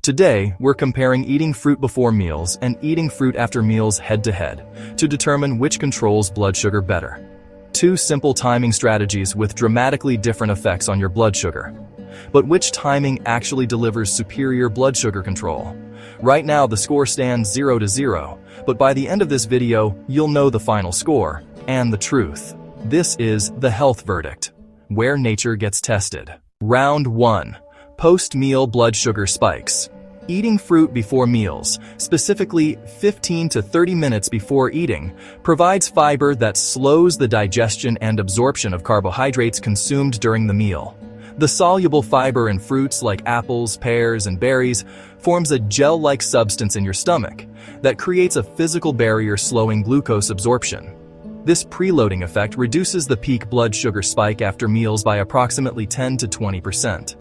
Today, we're comparing eating fruit before meals and eating fruit after meals head-to-head to determine which controls blood sugar better. Two simple timing strategies with dramatically different effects on your blood sugar. But which timing actually delivers superior blood sugar control? Right now, the score stands 0-0, but by the end of this video, you'll know the final score and the truth. This is the health verdict, where nature gets tested. Round 1. Post-meal blood sugar spikes. Eating fruit before meals, specifically 15 to 30 minutes before eating, provides fiber that slows the digestion and absorption of carbohydrates consumed during the meal. The soluble fiber in fruits like apples, pears, and berries forms a gel-like substance in your stomach that creates a physical barrier slowing glucose absorption. This preloading effect reduces the peak blood sugar spike after meals by approximately 10 to 20%.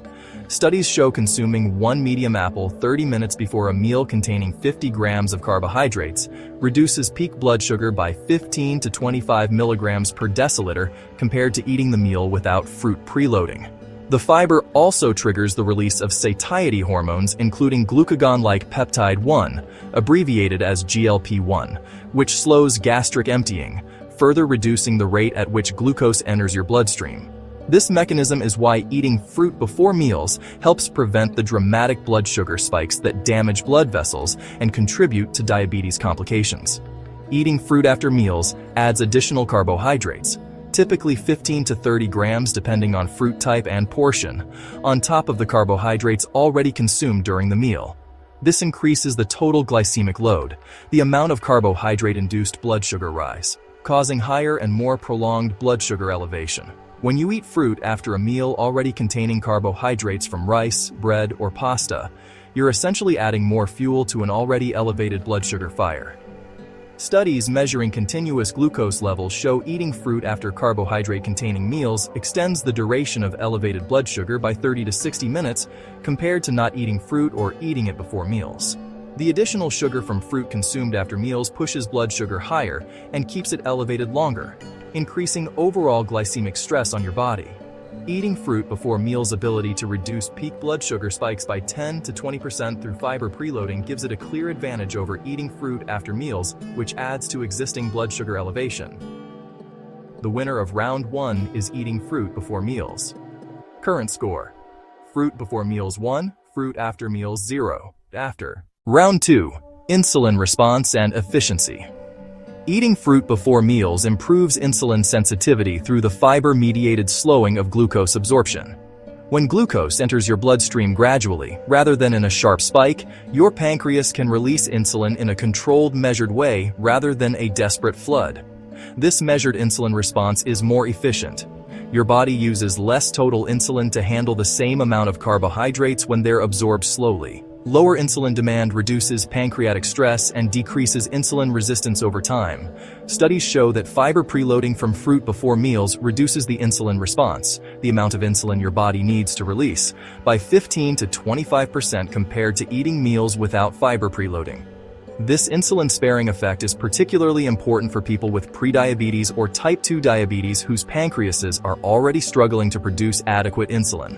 Studies show consuming one medium apple 30 minutes before a meal containing 50 grams of carbohydrates reduces peak blood sugar by 15 to 25 milligrams per deciliter compared to eating the meal without fruit preloading. The fiber also triggers the release of satiety hormones, including glucagon-like peptide 1, abbreviated as GLP-1, which slows gastric emptying, further reducing the rate at which glucose enters your bloodstream. This mechanism is why eating fruit before meals helps prevent the dramatic blood sugar spikes that damage blood vessels and contribute to diabetes complications. Eating fruit after meals adds additional carbohydrates, typically 15 to 30 grams depending on fruit type and portion, on top of the carbohydrates already consumed during the meal. This increases the total glycemic load, the amount of carbohydrate-induced blood sugar rise, causing higher and more prolonged blood sugar elevation. When you eat fruit after a meal already containing carbohydrates from rice, bread, or pasta, you're essentially adding more fuel to an already elevated blood sugar fire. Studies measuring continuous glucose levels show eating fruit after carbohydrate-containing meals extends the duration of elevated blood sugar by 30 to 60 minutes compared to not eating fruit or eating it before meals. The additional sugar from fruit consumed after meals pushes blood sugar higher and keeps it elevated longer, increasing overall glycemic stress on your body. Eating fruit before meals' ability to reduce peak blood sugar spikes by 10 to 20% through fiber preloading gives it a clear advantage over eating fruit after meals, which adds to existing blood sugar elevation. The winner of round 1 is eating fruit before meals. Current score: fruit before meals 1, fruit after meals 0. After round 2, insulin response and efficiency. Eating fruit before meals improves insulin sensitivity through the fiber-mediated slowing of glucose absorption. When glucose enters your bloodstream gradually, rather than in a sharp spike, your pancreas can release insulin in a controlled, measured way rather than a desperate flood. This measured insulin response is more efficient. Your body uses less total insulin to handle the same amount of carbohydrates when they're absorbed slowly. Lower insulin demand reduces pancreatic stress and decreases insulin resistance over time. Studies show that fiber preloading from fruit before meals reduces the insulin response, the amount of insulin your body needs to release, by 15 to 25% compared to eating meals without fiber preloading. This insulin-sparing effect is particularly important for people with prediabetes or type 2 diabetes whose pancreases are already struggling to produce adequate insulin.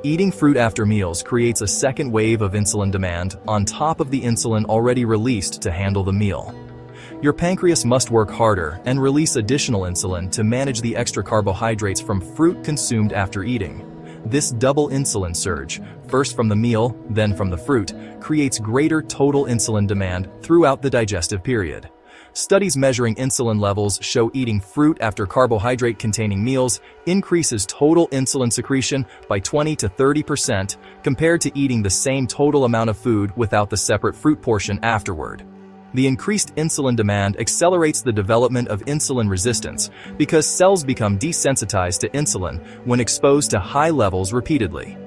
Eating fruit after meals creates a second wave of insulin demand on top of the insulin already released to handle the meal. Your pancreas must work harder and release additional insulin to manage the extra carbohydrates from fruit consumed after eating. This double insulin surge, first from the meal, then from the fruit, creates greater total insulin demand throughout the digestive period. Studies measuring insulin levels show eating fruit after carbohydrate-containing meals increases total insulin secretion by 20 to 30% compared to eating the same total amount of food without the separate fruit portion afterward. The increased insulin demand accelerates the development of insulin resistance because cells become desensitized to insulin when exposed to high levels repeatedly.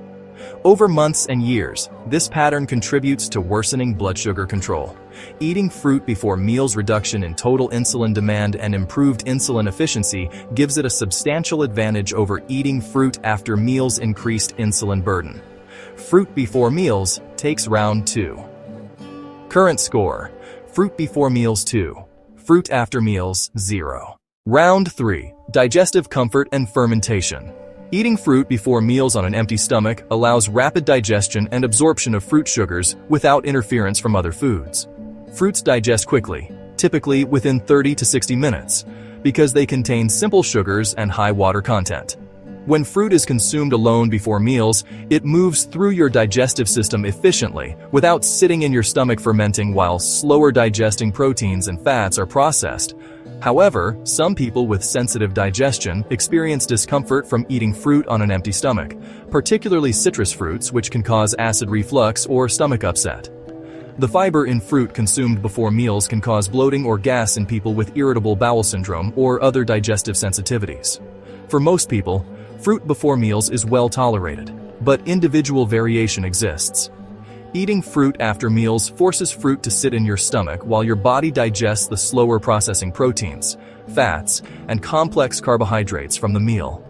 Over months and years, this pattern contributes to worsening blood sugar control. Eating fruit before meals reduction in total insulin demand and improved insulin efficiency gives it a substantial advantage over eating fruit after meals increased insulin burden. Fruit before meals takes round 2. Current score: fruit before meals 2, fruit after meals 0. Round 3, digestive comfort and fermentation. Eating fruit before meals on an empty stomach allows rapid digestion and absorption of fruit sugars without interference from other foods. Fruits digest quickly, typically within 30 to 60 minutes, because they contain simple sugars and high water content. When fruit is consumed alone before meals, it moves through your digestive system efficiently without sitting in your stomach fermenting while slower digesting proteins and fats are processed. However, some people with sensitive digestion experience discomfort from eating fruit on an empty stomach, particularly citrus fruits, which can cause acid reflux or stomach upset. The fiber in fruit consumed before meals can cause bloating or gas in people with irritable bowel syndrome or other digestive sensitivities. For most people, fruit before meals is well tolerated, but individual variation exists. Eating fruit after meals forces fruit to sit in your stomach while your body digests the slower processing proteins, fats, and complex carbohydrates from the meal.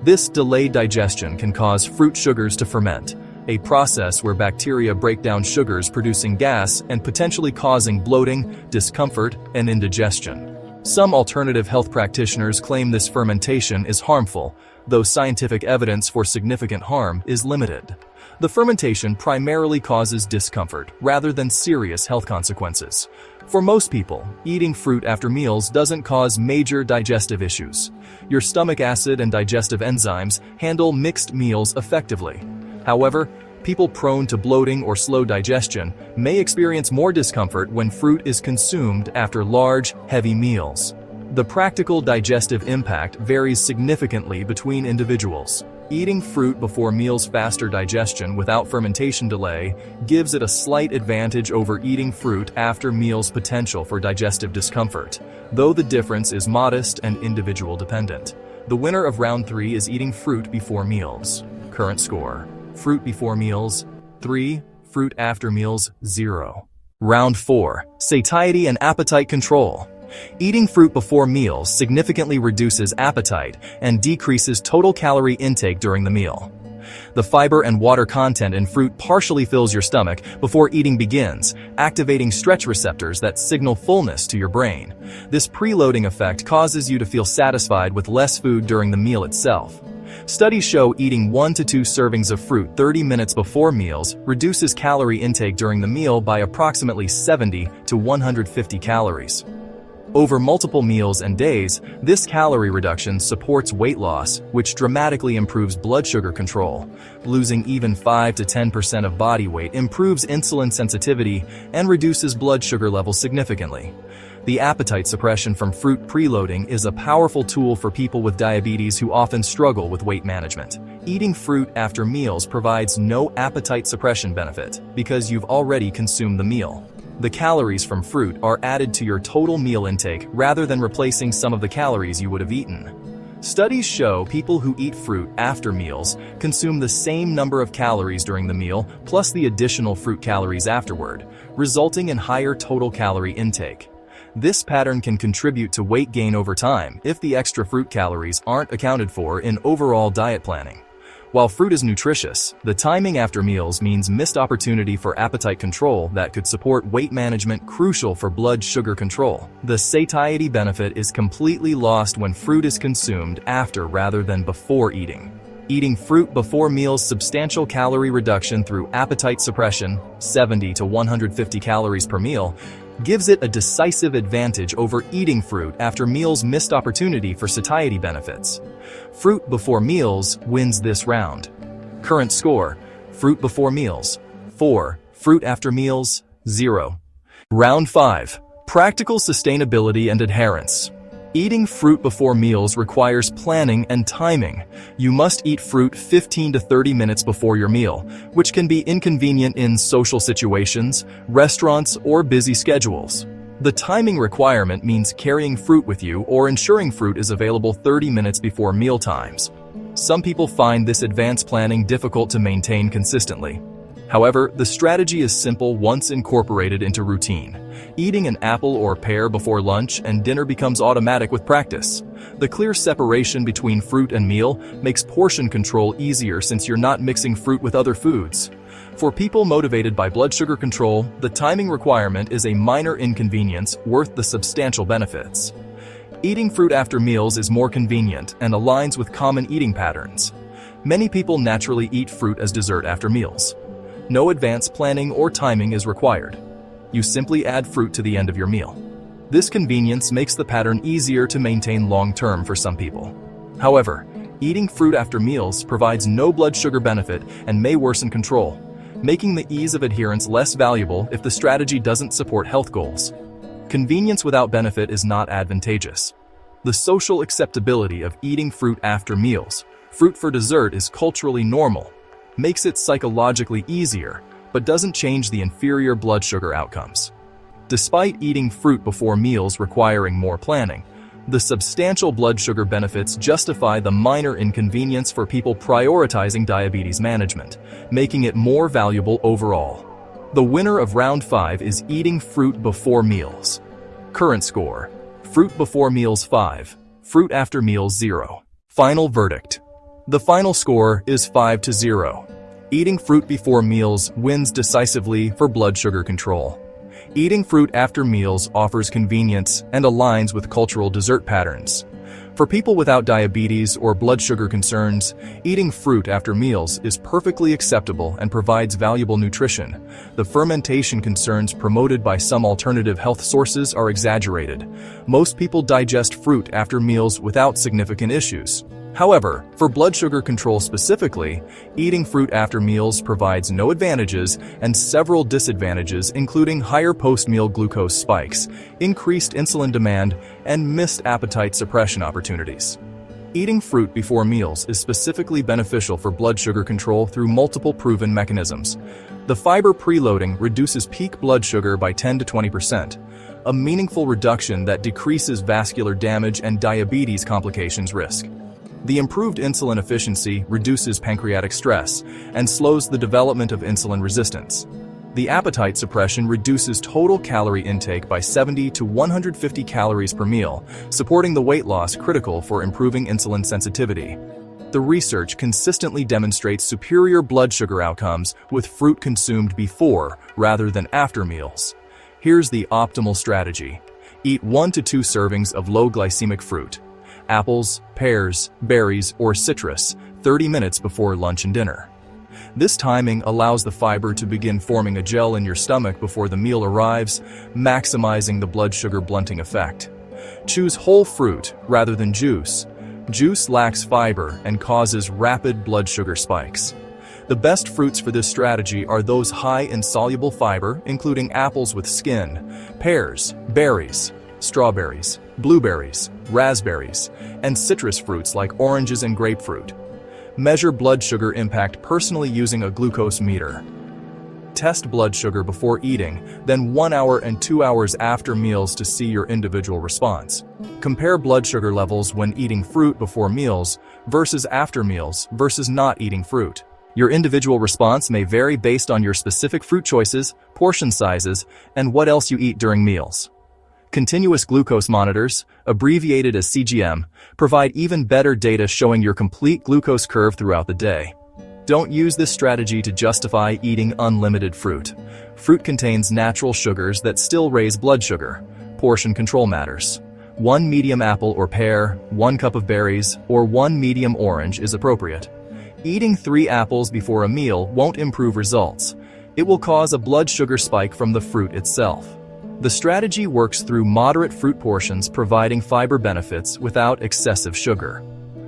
This delayed digestion can cause fruit sugars to ferment, a process where bacteria break down sugars producing gas and potentially causing bloating, discomfort, and indigestion. Some alternative health practitioners claim this fermentation is harmful, though scientific evidence for significant harm is limited. The fermentation primarily causes discomfort rather than serious health consequences. For most people, eating fruit after meals doesn't cause major digestive issues. Your stomach acid and digestive enzymes handle mixed meals effectively. However, people prone to bloating or slow digestion may experience more discomfort when fruit is consumed after large, heavy meals. The practical digestive impact varies significantly between individuals. Eating fruit before meals faster digestion without fermentation delay gives it a slight advantage over eating fruit after meals potential for digestive discomfort, though the difference is modest and individual dependent. The winner of round 3 is eating fruit before meals. Current score: fruit before meals 3, fruit after meals 0. Round 4: satiety and appetite control. Eating fruit before meals significantly reduces appetite and decreases total calorie intake during the meal. The fiber and water content in fruit partially fills your stomach before eating begins, activating stretch receptors that signal fullness to your brain. This preloading effect causes you to feel satisfied with less food during the meal itself. Studies show eating 1 to 2 servings of fruit 30 minutes before meals reduces calorie intake during the meal by approximately 70 to 150 calories. Over multiple meals and days, this calorie reduction supports weight loss, which dramatically improves blood sugar control. Losing even 5 to 10% of body weight improves insulin sensitivity and reduces blood sugar levels significantly. The appetite suppression from fruit preloading is a powerful tool for people with diabetes who often struggle with weight management. Eating fruit after meals provides no appetite suppression benefit because you've already consumed the meal. The calories from fruit are added to your total meal intake rather than replacing some of the calories you would have eaten. Studies show people who eat fruit after meals consume the same number of calories during the meal plus the additional fruit calories afterward, resulting in higher total calorie intake. This pattern can contribute to weight gain over time if the extra fruit calories aren't accounted for in overall diet planning. While fruit is nutritious, the timing after meals means missed opportunity for appetite control that could support weight management crucial for blood sugar control. The satiety benefit is completely lost when fruit is consumed after rather than before eating. Eating fruit before meals substantial calorie reduction through appetite suppression, 70 to 150 calories per meal, gives it a decisive advantage over eating fruit after meals missed opportunity for satiety benefits. Fruit before meals wins this round. Current score: fruit before meals 4, fruit after meals 0. Round 5: practical sustainability and adherence. Eating fruit before meals requires planning and timing. You must eat fruit 15 to 30 minutes before your meal, which can be inconvenient in social situations, restaurants, or busy schedules. The timing requirement means carrying fruit with you or ensuring fruit is available 30 minutes before meal times. Some people find this advanced planning difficult to maintain consistently. However, the strategy is simple once incorporated into routine. Eating an apple or pear before lunch and dinner becomes automatic with practice. The clear separation between fruit and meal makes portion control easier since you're not mixing fruit with other foods. For people motivated by blood sugar control, the timing requirement is a minor inconvenience worth the substantial benefits. Eating fruit after meals is more convenient and aligns with common eating patterns. Many people naturally eat fruit as dessert after meals. No advanced planning or timing is required. You simply add fruit to the end of your meal. This convenience makes the pattern easier to maintain long-term for some people. However, eating fruit after meals provides no blood sugar benefit and may worsen control, making the ease of adherence less valuable if the strategy doesn't support health goals. Convenience without benefit is not advantageous. The social acceptability of eating fruit after meals, fruit for dessert, is culturally normal, makes it psychologically easier, but doesn't change the inferior blood sugar outcomes. Despite eating fruit before meals requiring more planning, the substantial blood sugar benefits justify the minor inconvenience for people prioritizing diabetes management, making it more valuable overall. The winner of round 5 is eating fruit before meals. Current score: fruit before meals 5, fruit after meals 0. Final verdict: the final score is 5-0. Eating fruit before meals wins decisively for blood sugar control. Eating fruit after meals offers convenience and aligns with cultural dessert patterns. For people without diabetes or blood sugar concerns, eating fruit after meals is perfectly acceptable and provides valuable nutrition. The fermentation concerns promoted by some alternative health sources are exaggerated. Most people digest fruit after meals without significant issues. However, for blood sugar control specifically, eating fruit after meals provides no advantages and several disadvantages, including higher post-meal glucose spikes, increased insulin demand, and missed appetite suppression opportunities. Eating fruit before meals is specifically beneficial for blood sugar control through multiple proven mechanisms. The fiber preloading reduces peak blood sugar by 10 to 20%, a meaningful reduction that decreases vascular damage and diabetes complications risk. The improved insulin efficiency reduces pancreatic stress and slows the development of insulin resistance. The appetite suppression reduces total calorie intake by 70 to 150 calories per meal, supporting the weight loss critical for improving insulin sensitivity. The research consistently demonstrates superior blood sugar outcomes with fruit consumed before rather than after meals. Here's the optimal strategy. Eat 1 to 2 servings of low glycemic fruit, apples, pears, berries, or citrus, 30 minutes before lunch and dinner. This timing allows the fiber to begin forming a gel in your stomach before the meal arrives, maximizing the blood sugar blunting effect. Choose whole fruit rather than juice. Juice lacks fiber and causes rapid blood sugar spikes. The best fruits for this strategy are those high in soluble fiber, including apples with skin, pears, berries, strawberries, blueberries, raspberries, and citrus fruits like oranges and grapefruit. Measure blood sugar impact personally using a glucose meter. Test blood sugar before eating, then 1 hour and 2 hours after meals to see your individual response. Compare blood sugar levels when eating fruit before meals versus after meals versus not eating fruit. Your individual response may vary based on your specific fruit choices, portion sizes, and what else you eat during meals. Continuous glucose monitors, abbreviated as CGM, provide even better data showing your complete glucose curve throughout the day. Don't use this strategy to justify eating unlimited fruit. Fruit contains natural sugars that still raise blood sugar. Portion control matters. 1 medium apple or pear, 1 cup of berries, or 1 medium orange is appropriate. Eating 3 apples before a meal won't improve results. It will cause a blood sugar spike from the fruit itself. The strategy works through moderate fruit portions, providing fiber benefits without excessive sugar.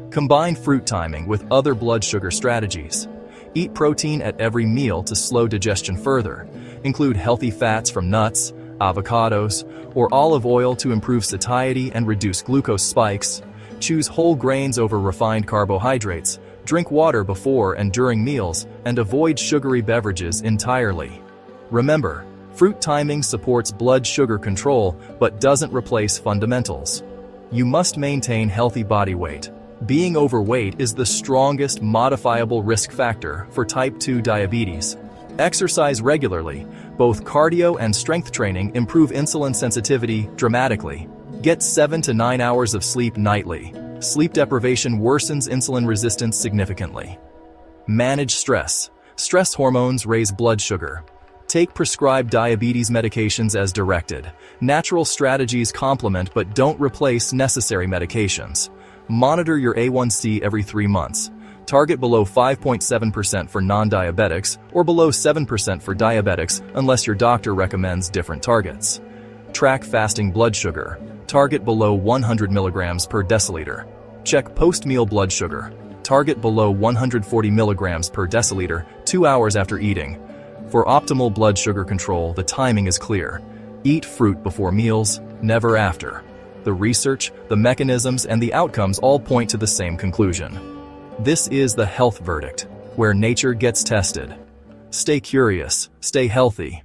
Combine fruit timing with other blood sugar strategies. Eat protein at every meal to slow digestion further. Include healthy fats from nuts, avocados, or olive oil to improve satiety and reduce glucose spikes. Choose whole grains over refined carbohydrates. Drink water before and during meals, and avoid sugary beverages entirely. Remember, fruit timing supports blood sugar control but doesn't replace fundamentals. You must maintain healthy body weight. Being overweight is the strongest modifiable risk factor for type 2 diabetes. Exercise regularly. Both cardio and strength training improve insulin sensitivity dramatically. Get 7 to 9 hours of sleep nightly. Sleep deprivation worsens insulin resistance significantly. Manage stress. Stress hormones raise blood sugar. Take prescribed diabetes medications as directed. Natural strategies complement but don't replace necessary medications. Monitor your A1C every 3 months. Target below 5.7% for non-diabetics or below 7% for diabetics unless your doctor recommends different targets. Track fasting blood sugar. Target below 100 milligrams per deciliter. Check post-meal blood sugar. Target below 140 milligrams per deciliter 2 hours after eating. For optimal blood sugar control, the timing is clear. Eat fruit before meals, never after. The research, the mechanisms, and the outcomes all point to the same conclusion. This is the health verdict, where nature gets tested. Stay curious, stay healthy,